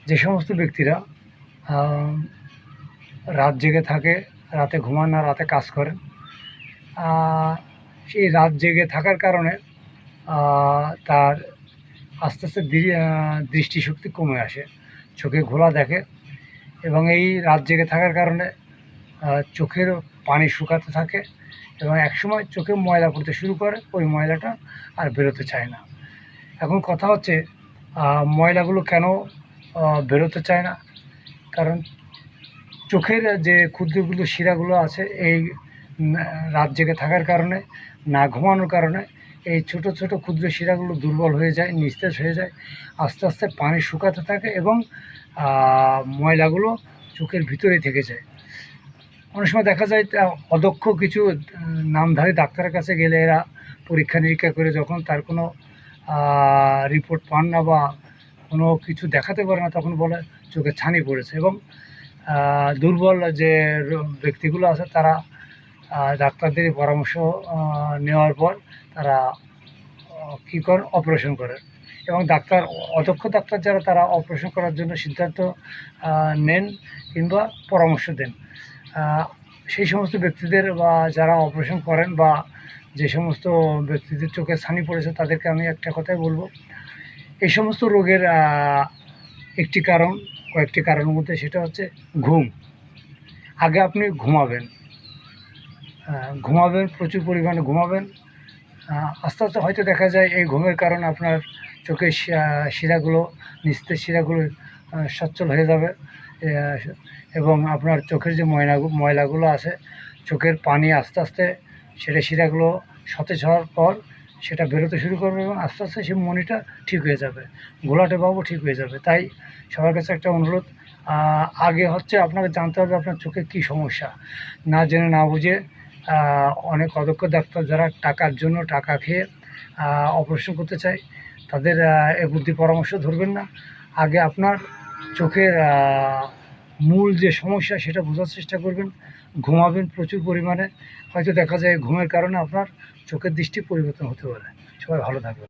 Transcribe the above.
যে সমস্ত ব্যক্তিরা রাত জেগে থাকে, রাতে ঘুমান না, রাতে কাজ করেন, সেই রাত জেগে থাকার কারণে তার আস্তে আস্তে দৃষ্টিশক্তি কমে আসে, চোখে ঘোলা দেখে, এবং এই রাত জেগে থাকার কারণে চোখের পানি শুকাতে থাকে এবং একসময় চোখে ময়লা পড়তে শুরু করে, ওই ময়লাটা আর বেরোতে চায় না। এখন কথা হচ্ছে ময়লাগুলো কেন বেরোতে চায় না? কারণ চোখের যে ক্ষুদ্র ক্ষুদ্র শিরাগুলো আছে, এই রাত জেগে থাকার কারণে, না ঘুমানোর কারণে এই ছোট ছোট ক্ষুদ্র শিরাগুলো দুর্বল হয়ে যায়, নিস্তেজ হয়ে যায়, আস্তে আস্তে পানি শুকাতে থাকে এবং ময়লাগুলো চোখের ভিতরেই থেকে যায়। অনেক সময় দেখা যায় অদক্ষ কিছু নামধারী ডাক্তারের কাছে গেলে এরা পরীক্ষা নিরীক্ষা করে যখন তার কোনো রিপোর্ট পান না বা কোনো কিছু দেখাতে পারে না, তখন বলে চোখে ছানি পড়েছে। এবং দুর্বল যে ব্যক্তিগুলো আছে তারা ডাক্তারদের পরামর্শ নেওয়ার পর তারা কী করেন, অপারেশন করেন। এবং অদক্ষ ডাক্তার যারা, তারা অপারেশন করার জন্য সিদ্ধান্ত নেন কিংবা পরামর্শ দেন। সেই সমস্ত ব্যক্তিদের বা যারা অপারেশন করেন বা যে সমস্ত ব্যক্তিদের চোখে ছানি পড়েছে, তাদেরকে আমি একটা কথাই বলবো, এই সমস্ত রোগের কয়েকটি কারণের মধ্যে সেটা হচ্ছে ঘুম। আগে আপনি ঘুমাবেন, প্রচুর পরিমাণে ঘুমাবেন। আস্তে আস্তে হয়তো দেখা যায় এই ঘুমের কারণে আপনার চোখের শিরাগুলো, নিস্তেজ শিরাগুলো সচ্ছল হয়ে যাবে, এবং আপনার চোখের যে ময়লাগুলো আছে, চোখের পানি আস্তে আস্তে সেটা শিরাগুলো সতেজ হওয়ার পর সেটা বেরোতে শুরু করবে এবং আস্তে আস্তে সেই মনিটা ঠিক হয়ে যাবে, ঘোলাটে ভাবও ঠিক হয়ে যাবে। তাই সবার কাছে একটা অনুরোধ, আগে হচ্ছে আপনাকে জানতে হবে আপনার চোখে কী সমস্যা। না জেনে না বুঝে অনেক অদক্ষ ডাক্তার যারা টাকার জন্য টাকা খেয়ে অপারেশন করতে চায়, তাদের এ বুদ্ধি পরামর্শ ধরবেন না। আগে আপনার চোখের মূল যে সমস্যা সেটা বোঝার চেষ্টা করবেন। ঘুমাবেন প্রচুর পরিমাণে, হয়তো দেখা যায় ঘুমের কারণে আপনার চোখের দৃষ্টি পরিবর্তন হতে পারে। সবাই ভালো থাকবেন।